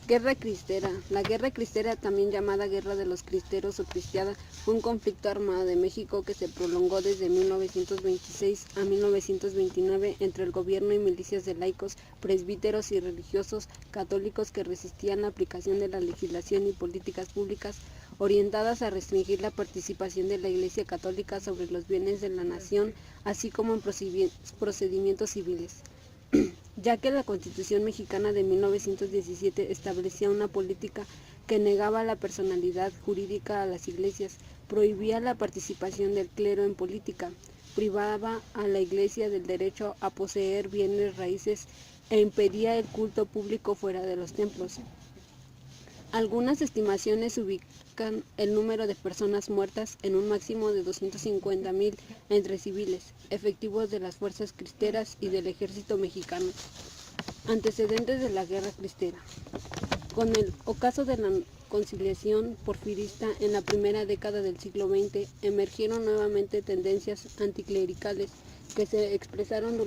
Guerra Cristera. La Guerra Cristera, también llamada Guerra de los Cristeros o Cristiada, fue un conflicto armado de México que se prolongó desde 1926 a 1929 entre el gobierno y milicias de laicos, presbíteros y religiosos católicos que resistían la aplicación de la legislación y políticas públicas orientadas a restringir la participación de la Iglesia Católica sobre los bienes de la nación, así como en procedimientos civiles. Ya que la Constitución mexicana de 1917 establecía una política que negaba la personalidad jurídica a las iglesias, prohibía la participación del clero en política, privaba a la iglesia del derecho a poseer bienes raíces e impedía el culto público fuera de los templos. Algunas estimaciones ubican el número de personas muertas en un máximo de 250,000 entre civiles, efectivos de las fuerzas cristeras y del ejército mexicano. Antecedentes de la Guerra Cristera. Con el ocaso de la conciliación porfirista en la primera década del siglo XX, emergieron nuevamente tendencias anticlericales que se expresaron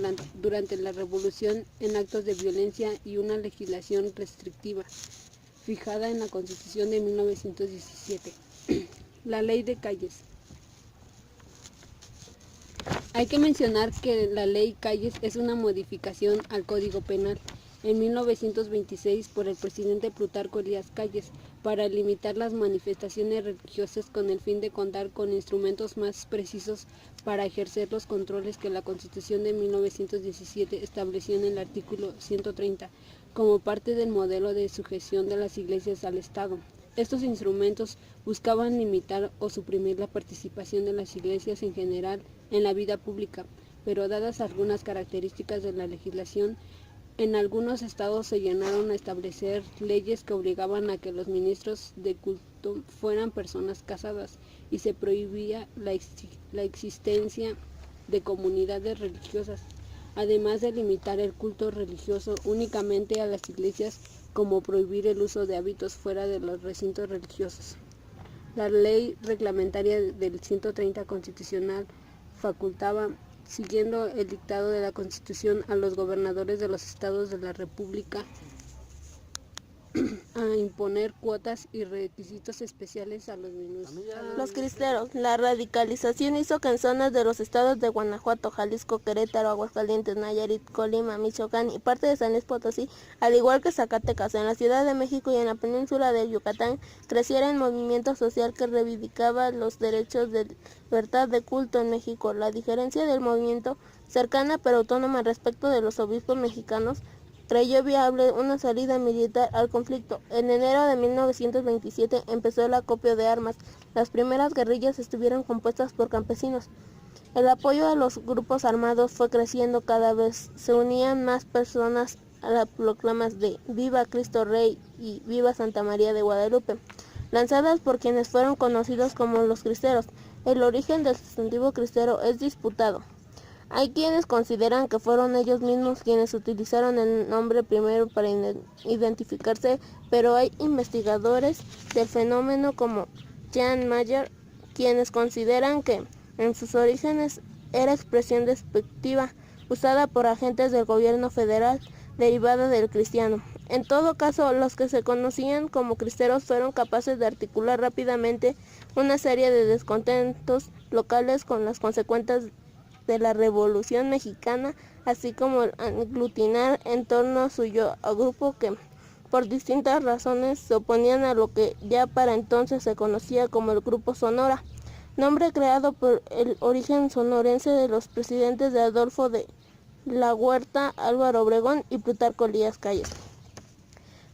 durante la Revolución en actos de violencia y una legislación restrictiva fijada en la Constitución de 1917. La Ley de Calles. Hay que mencionar que la Ley Calles es una modificación al Código Penal en 1926 por el presidente Plutarco Elías Calles para limitar las manifestaciones religiosas con el fin de contar con instrumentos más precisos para ejercer los controles que la Constitución de 1917 estableció en el artículo 130 como parte del modelo de sujeción de las iglesias al Estado. Estos instrumentos buscaban limitar o suprimir la participación de las iglesias en general en la vida pública, pero dadas algunas características de la legislación, en algunos estados se llegaron a establecer leyes que obligaban a que los ministros de culto fueran personas casadas y se prohibía la existencia de comunidades religiosas, además de limitar el culto religioso únicamente a las iglesias, como prohibir el uso de hábitos fuera de los recintos religiosos. La ley reglamentaria del 130 constitucional facultaba, siguiendo el dictado de la Constitución, a los gobernadores de los estados de la República a imponer cuotas y requisitos especiales a los ministros. Los cristeros. La radicalización hizo que en zonas de los estados de Guanajuato, Jalisco, Querétaro, Aguascalientes, Nayarit, Colima, Michoacán y parte de San Luis Potosí, al igual que Zacatecas, en la Ciudad de México y en la península de Yucatán, creciera un movimiento social que reivindicaba los derechos de libertad de culto en México. La diferencia del movimiento, cercana pero autónoma respecto de los obispos mexicanos, creyó viable una salida militar al conflicto. En enero de 1927 empezó el acopio de armas. Las primeras guerrillas estuvieron compuestas por campesinos. El apoyo a los grupos armados fue creciendo cada vez. Se unían más personas a las proclamas de "Viva Cristo Rey" y "Viva Santa María de Guadalupe", lanzadas por quienes fueron conocidos como los cristeros. El origen del sustantivo cristero es disputado. Hay quienes consideran que fueron ellos mismos quienes utilizaron el nombre primero para identificarse, pero hay investigadores del fenómeno como Jan Mayer, quienes consideran que en sus orígenes era expresión despectiva usada por agentes del gobierno federal derivada del cristiano. En todo caso, los que se conocían como cristeros fueron capaces de articular rápidamente una serie de descontentos locales con las consecuencias de la Revolución Mexicana, así como el aglutinar en torno a suyo a grupo que por distintas razones se oponían a lo que ya para entonces se conocía como el Grupo Sonora, nombre creado por el origen sonorense de los presidentes de Adolfo de la Huerta, Álvaro Obregón y Plutarco Elías Calles.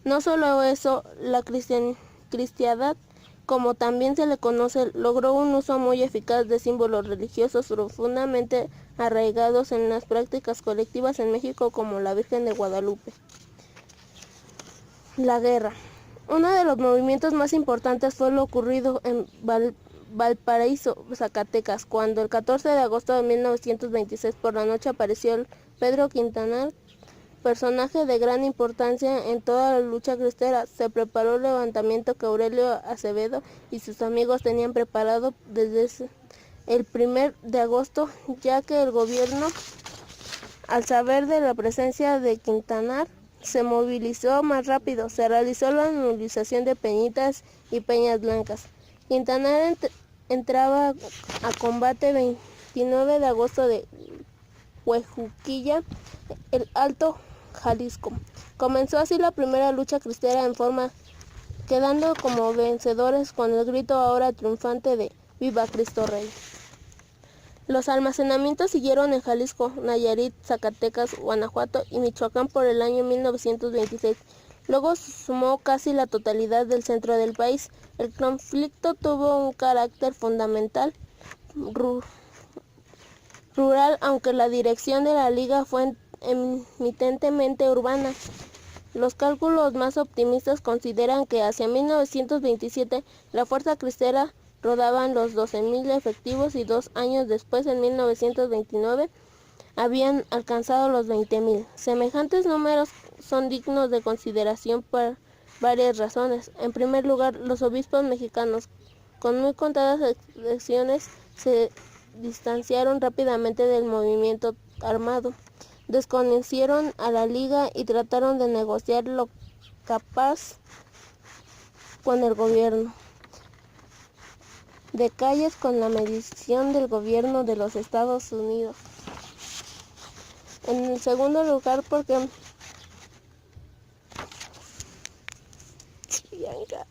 No solo eso, la cristiandad, como también se le conoce, logró un uso muy eficaz de símbolos religiosos profundamente arraigados en las prácticas colectivas en México, como la Virgen de Guadalupe. La guerra. Uno de los movimientos más importantes fue lo ocurrido en Valparaíso, Zacatecas, cuando el 14 de agosto de 1926 por la noche apareció Pedro Quintanar, personaje de gran importancia en toda la lucha cristera. Se preparó el levantamiento que Aurelio Acevedo y sus amigos tenían preparado desde el 1 de agosto, ya que el gobierno, al saber de la presencia de Quintanar, se movilizó más rápido, se realizó la movilización de Peñitas y Peñas Blancas. Quintanar entraba a combate 29 de agosto de Huejuquilla, el Alto Jalisco. Comenzó así la primera lucha cristera en forma, quedando como vencedores con el grito ahora triunfante de ¡Viva Cristo Rey! Los almacenamientos siguieron en Jalisco, Nayarit, Zacatecas, Guanajuato y Michoacán por el año 1926. Luego se sumó casi la totalidad del centro del país. El conflicto tuvo un carácter fundamental rural, aunque la dirección de la liga fue emitentemente urbana. Los cálculos más optimistas consideran que hacia 1927 la fuerza cristera rodaban los 12.000 efectivos y 2 años después, en 1929, habían alcanzado los 20.000. Semejantes números son dignos de consideración por varias razones. En primer lugar, los obispos mexicanos, con muy contadas excepciones, se distanciaron rápidamente del movimiento armado. Desconocieron a la liga y trataron de negociar lo capaz con el gobierno de calles con la mediación del gobierno de los Estados Unidos. En el segundo lugar, porque Bianca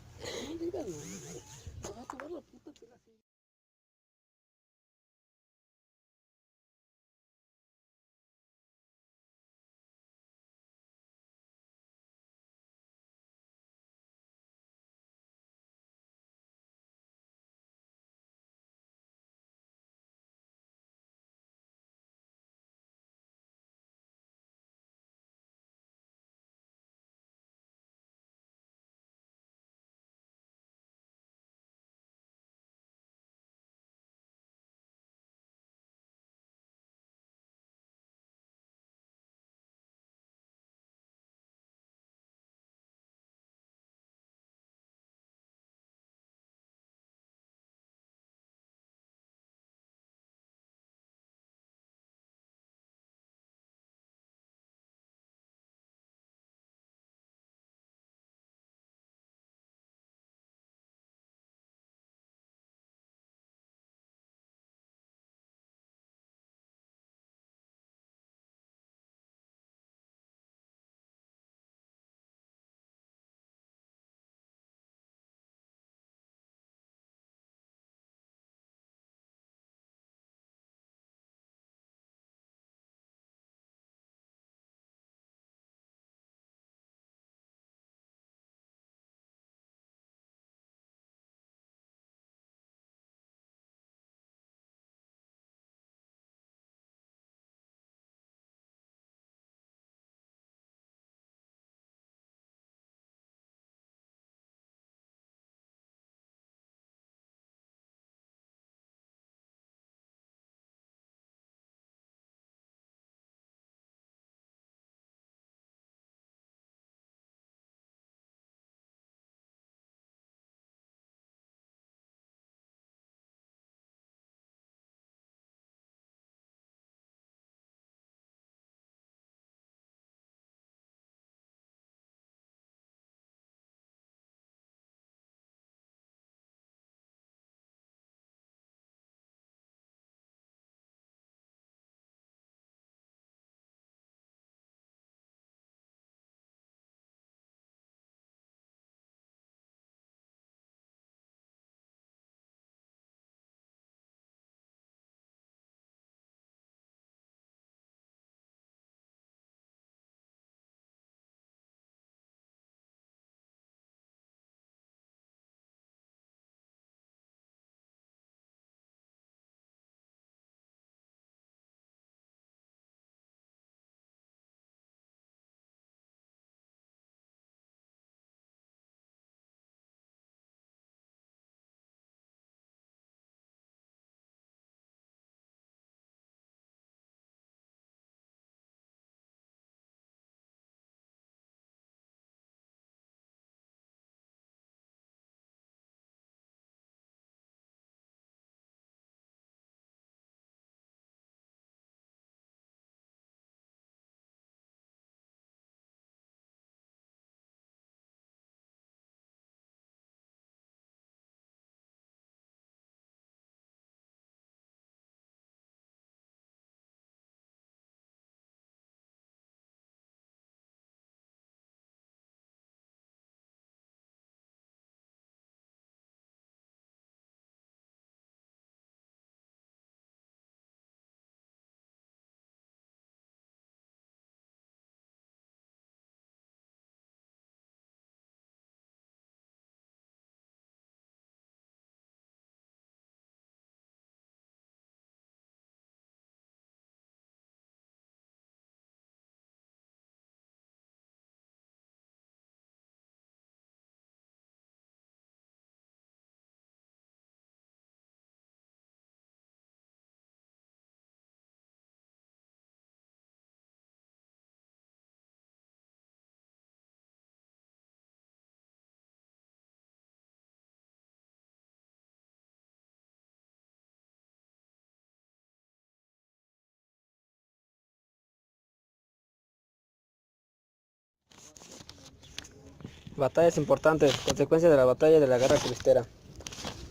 Batallas importantes, consecuencias de la batalla de la Guerra Cristera.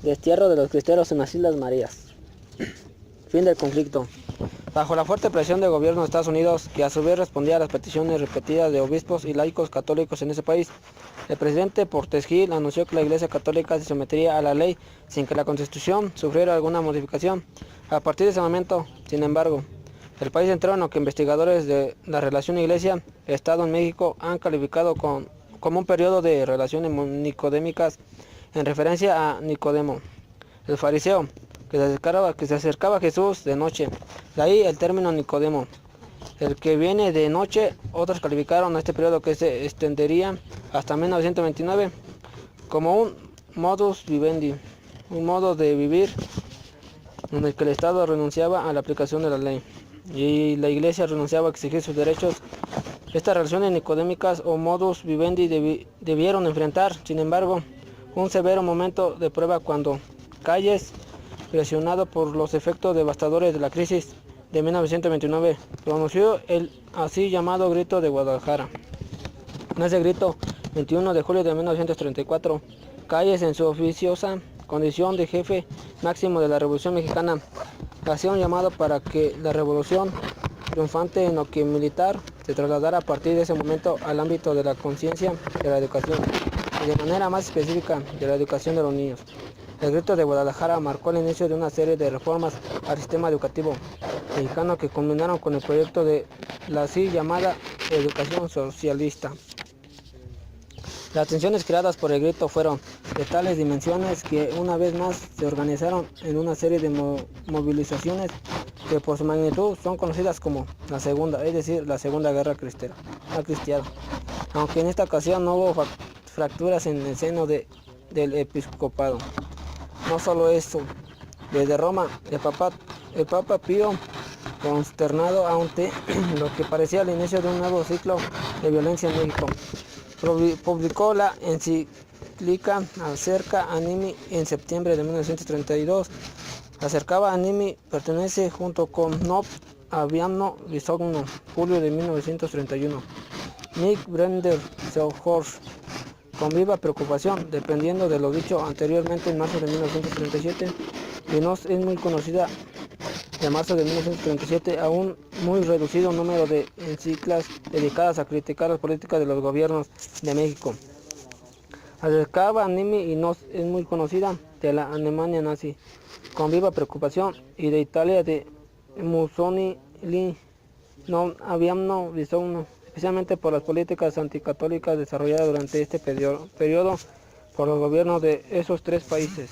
Destierro de los cristeros en las Islas Marías. Fin del conflicto. Bajo la fuerte presión del gobierno de Estados Unidos, que a su vez respondía a las peticiones repetidas de obispos y laicos católicos en ese país, el presidente Portes Gil anunció que la Iglesia Católica se sometería a la ley sin que la Constitución sufriera alguna modificación. A partir de ese momento, sin embargo, el país entró en lo que investigadores de la relación Iglesia-Estado en México han calificado como un periodo de relaciones nicodémicas en referencia a Nicodemo, el fariseo, que se acercaba a Jesús de noche. De ahí el término Nicodemo, el que viene de noche. Otros calificaron a este periodo, que se extendería hasta 1929, como un modus vivendi, un modo de vivir en el que el Estado renunciaba a la aplicación de la ley y la Iglesia renunciaba a exigir sus derechos. Estas relaciones nicodémicas o modus vivendi debieron enfrentar, sin embargo, un severo momento de prueba cuando Calles, presionado por los efectos devastadores de la crisis de 1929, pronunció el así llamado Grito de Guadalajara. En ese grito, 21 de julio de 1934, Calles, en su oficiosa condición de jefe máximo de la Revolución Mexicana, hacía un llamado para que la revolución, triunfante en lo que militar, se trasladara a partir de ese momento al ámbito de la conciencia de la educación, y de manera más específica de la educación de los niños. El Grito de Guadalajara marcó el inicio de una serie de reformas al sistema educativo mexicano que culminaron con el proyecto de la así llamada educación socialista. Las tensiones creadas por el grito fueron de tales dimensiones que una vez más se organizaron en una serie de movilizaciones que por su magnitud son conocidas como la Segunda, es decir, la Segunda Guerra Cristiana, aunque en esta ocasión no hubo fracturas en el seno del episcopado. No solo eso, desde Roma, el Papa Pío, consternado ante lo que parecía el inicio de un nuevo ciclo de violencia en México, publicó la encíclica Acerca Animi en septiembre de 1932. Acercaba Animi pertenece junto con Nov Aviano Bisogno, julio de 1931. Nick Brender Seuhorst, con viva preocupación, dependiendo de lo dicho anteriormente en marzo de 1937, y nos es muy conocida de marzo de 1937 a un muy reducido número de encíclicas dedicadas a criticar las políticas de los gobiernos de México. Acercaba Animi y nos es muy conocida de la Alemania nazi, con viva preocupación, y de Italia de Mussolini, non abbiamo bisogno, especialmente por las políticas anticatólicas desarrolladas durante este periodo por los gobiernos de esos tres países.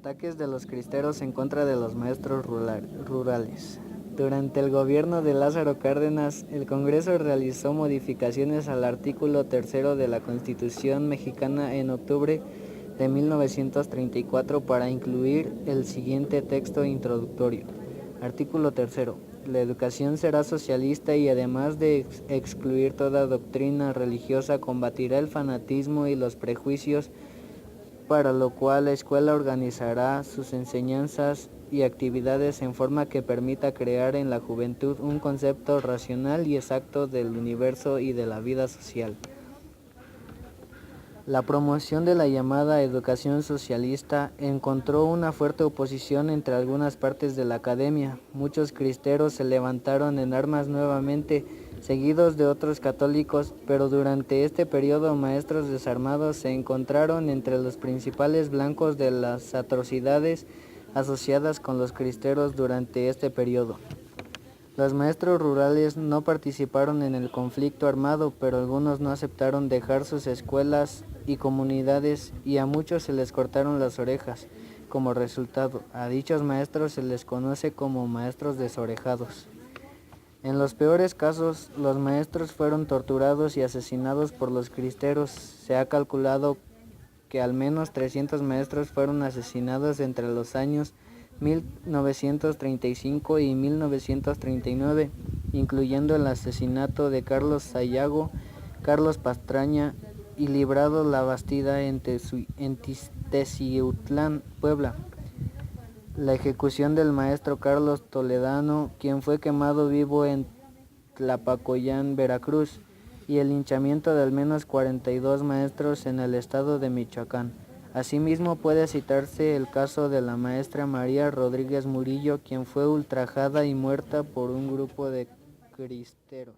ataques de los cristeros en contra de los maestros rurales. Durante el gobierno de Lázaro Cárdenas, el Congreso realizó modificaciones al artículo 3 de la Constitución mexicana en octubre de 1934 para incluir el siguiente texto introductorio. Artículo 3. La educación será socialista y además de excluir toda doctrina religiosa, combatirá el fanatismo y los prejuicios, para lo cual la escuela organizará sus enseñanzas y actividades en forma que permita crear en la juventud un concepto racional y exacto del universo y de la vida social. La promoción de la llamada educación socialista encontró una fuerte oposición entre algunas partes de la academia. Muchos cristeros se levantaron en armas nuevamente, seguidos de otros católicos, pero durante este periodo maestros desarmados se encontraron entre los principales blancos de las atrocidades asociadas con los cristeros durante este periodo. Los maestros rurales no participaron en el conflicto armado, pero algunos no aceptaron dejar sus escuelas y comunidades y a muchos se les cortaron las orejas. Como resultado, a dichos maestros se les conoce como maestros desorejados. En los peores casos, los maestros fueron torturados y asesinados por los cristeros. Se ha calculado que al menos 300 maestros fueron asesinados entre los años 1935 y 1939, incluyendo el asesinato de Carlos Sayago, Carlos Pastraña y Librado La Bastida en Teciutlán, Puebla. La ejecución del maestro Carlos Toledano, quien fue quemado vivo en Tlapacoyán, Veracruz, y el linchamiento de al menos 42 maestros en el estado de Michoacán. Asimismo, puede citarse el caso de la maestra María Rodríguez Murillo, quien fue ultrajada y muerta por un grupo de cristeros.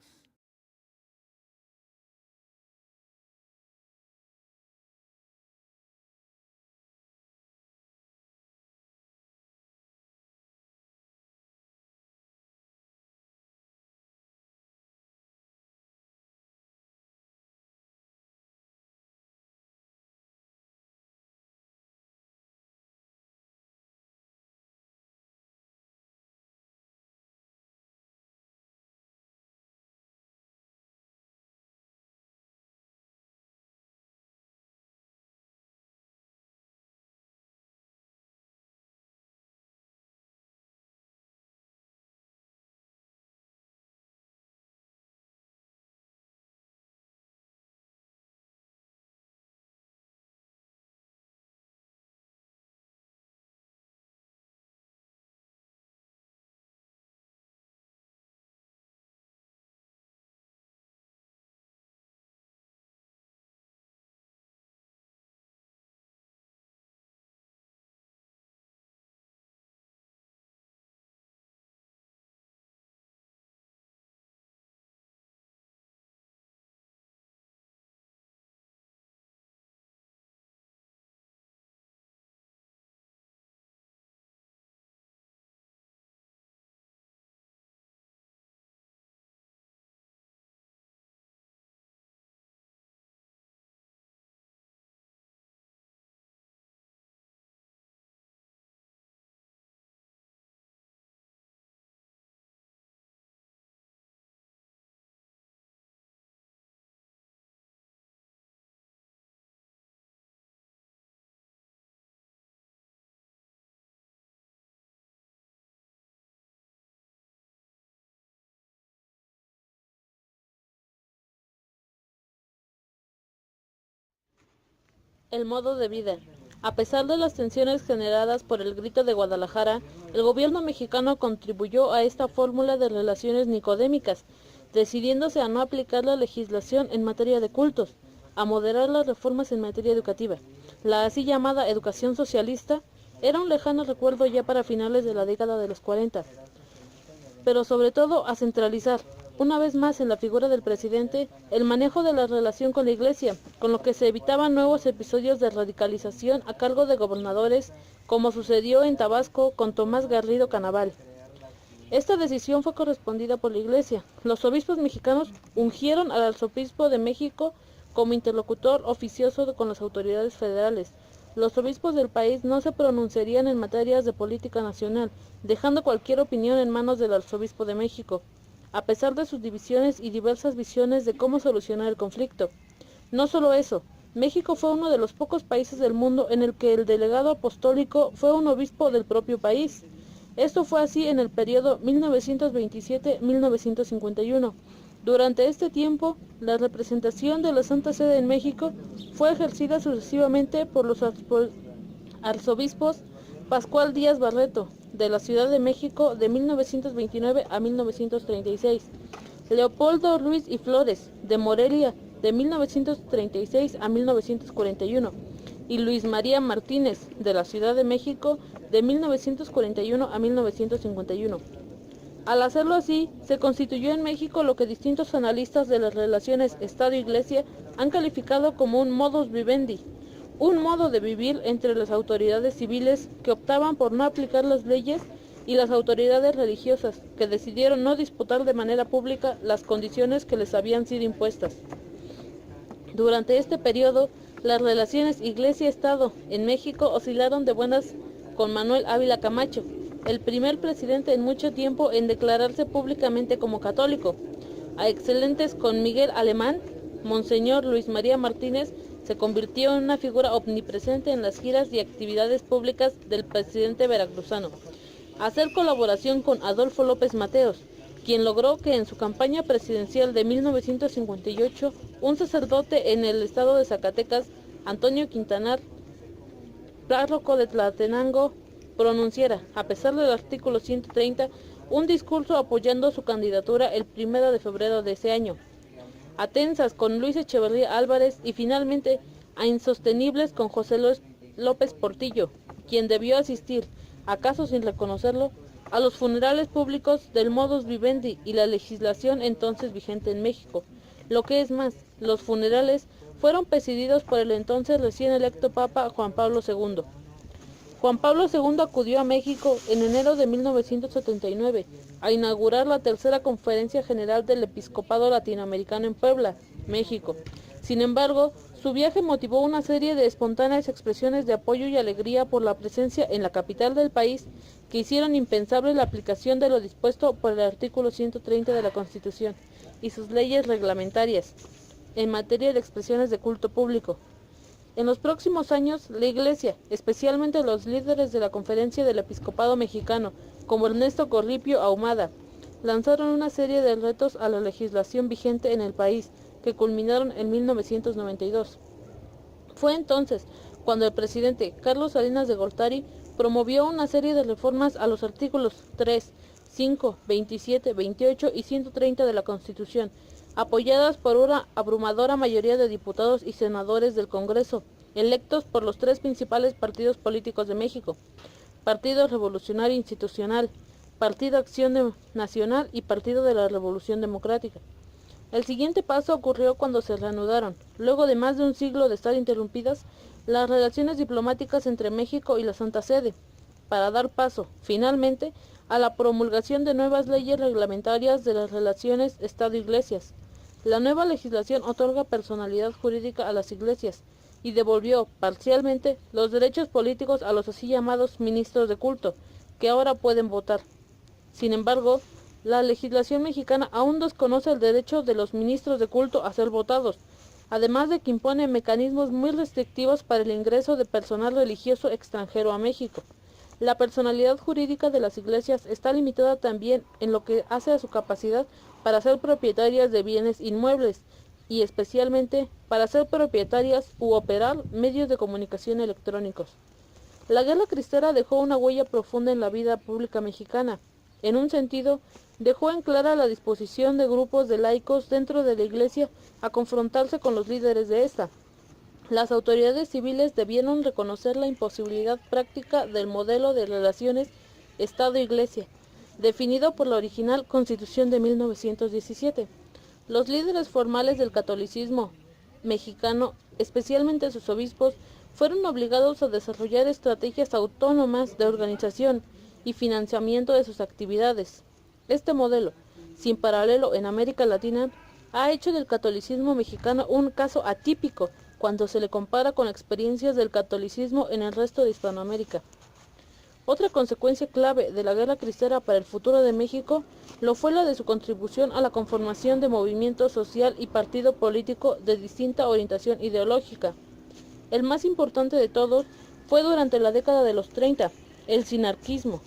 El modo de vida. A pesar de las tensiones generadas por el Grito de Guadalajara, el gobierno mexicano contribuyó a esta fórmula de relaciones nicodémicas, decidiéndose a no aplicar la legislación en materia de cultos, a moderar las reformas en materia educativa. La así llamada educación socialista era un lejano recuerdo ya para finales de la década de los 40, pero sobre todo a centralizar, una vez más en la figura del presidente, el manejo de la relación con la Iglesia, con lo que se evitaban nuevos episodios de radicalización a cargo de gobernadores, como sucedió en Tabasco con Tomás Garrido Canaval. Esta decisión fue correspondida por la Iglesia. Los obispos mexicanos ungieron al arzobispo de México como interlocutor oficioso con las autoridades federales, los obispos del país no se pronunciarían en materias de política nacional, dejando cualquier opinión en manos del arzobispo de México, a pesar de sus divisiones y diversas visiones de cómo solucionar el conflicto. No solo eso, México fue uno de los pocos países del mundo en el que el delegado apostólico fue un obispo del propio país. Esto fue así en el periodo 1927-1951. Durante este tiempo, la representación de la Santa Sede en México fue ejercida sucesivamente por los arzobispos Pascual Díaz Barreto, de la Ciudad de México de 1929 a 1936, Leopoldo Ruiz y Flores, de Morelia, de 1936 a 1941, y Luis María Martínez, de la Ciudad de México, de 1941 a 1951. Al hacerlo así, se constituyó en México lo que distintos analistas de las relaciones Estado-Iglesia han calificado como un modus vivendi, un modo de vivir entre las autoridades civiles que optaban por no aplicar las leyes y las autoridades religiosas que decidieron no disputar de manera pública las condiciones que les habían sido impuestas. Durante este periodo, las relaciones Iglesia-Estado en México oscilaron de buenas con Manuel Ávila Camacho, el primer presidente en mucho tiempo en declararse públicamente como católico, a excelentes con Miguel Alemán. Monseñor Luis María Martínez se convirtió en una figura omnipresente en las giras y actividades públicas del presidente veracruzano. Hacer colaboración con Adolfo López Mateos, quien logró que en su campaña presidencial de 1958, un sacerdote en el estado de Zacatecas, Antonio Quintanar, párroco de Tlatenango, pronunciara, a pesar del artículo 130, un discurso apoyando su candidatura el 1 de febrero de ese año. A tensas con Luis Echeverría Álvarez y finalmente a insostenibles con José López Portillo, quien debió asistir, acaso sin reconocerlo, a los funerales públicos del modus vivendi y la legislación entonces vigente en México. Lo que es más, los funerales fueron presididos por el entonces recién electo Papa Juan Pablo II. Juan Pablo II acudió a México en enero de 1979 a inaugurar la tercera Conferencia General del Episcopado Latinoamericano en Puebla, México. Sin embargo, su viaje motivó una serie de espontáneas expresiones de apoyo y alegría por la presencia en la capital del país que hicieron impensable la aplicación de lo dispuesto por el artículo 130 de la Constitución y sus leyes reglamentarias en materia de expresiones de culto público. En los próximos años, la Iglesia, especialmente los líderes de la Conferencia del Episcopado Mexicano, como Ernesto Corripio Ahumada, lanzaron una serie de retos a la legislación vigente en el país, que culminaron en 1992. Fue entonces cuando el presidente Carlos Salinas de Gortari promovió una serie de reformas a los artículos 3, 5, 27, 28 y 130 de la Constitución, apoyadas por una abrumadora mayoría de diputados y senadores del Congreso, electos por los tres principales partidos políticos de México: Partido Revolucionario Institucional, Partido Acción Nacional y Partido de la Revolución Democrática. El siguiente paso ocurrió cuando se reanudaron, luego de más de un siglo de estar interrumpidas, las relaciones diplomáticas entre México y la Santa Sede, para dar paso, finalmente, a la promulgación de nuevas leyes reglamentarias de las relaciones Estado-Iglesias. La nueva legislación otorga personalidad jurídica a las iglesias y devolvió, parcialmente, los derechos políticos a los así llamados ministros de culto, que ahora pueden votar. Sin embargo, la legislación mexicana aún desconoce el derecho de los ministros de culto a ser votados, además de que impone mecanismos muy restrictivos para el ingreso de personal religioso extranjero a México. La personalidad jurídica de las iglesias está limitada también en lo que hace a su capacidad para ser propietarias de bienes inmuebles y especialmente para ser propietarias u operar medios de comunicación electrónicos. La guerra cristera dejó una huella profunda en la vida pública mexicana. En un sentido, dejó en clara la disposición de grupos de laicos dentro de la Iglesia a confrontarse con los líderes de esta. Las autoridades civiles debieron reconocer la imposibilidad práctica del modelo de relaciones Estado-Iglesia, definido por la original Constitución de 1917. Los líderes formales del catolicismo mexicano, especialmente sus obispos, fueron obligados a desarrollar estrategias autónomas de organización y financiamiento de sus actividades. Este modelo, sin paralelo en América Latina, ha hecho del catolicismo mexicano un caso atípico cuando se le compara con experiencias del catolicismo en el resto de Hispanoamérica. Otra consecuencia clave de la Guerra Cristera para el futuro de México lo fue la de su contribución a la conformación de movimiento social y partido político de distinta orientación ideológica. El más importante de todos fue durante la década de los 30, el sinarquismo,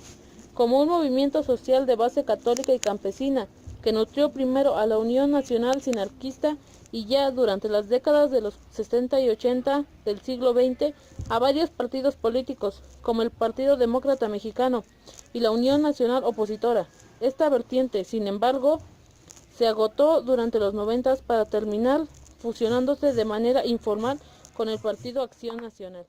como un movimiento social de base católica y campesina, que nutrió primero a la Unión Nacional Sinarquista y ya durante las décadas de los 60 y 80 del siglo XX a varios partidos políticos, como el Partido Demócrata Mexicano y la Unión Nacional Opositora. Esta vertiente, sin embargo, se agotó durante los 90 para terminar fusionándose de manera informal con el Partido Acción Nacional.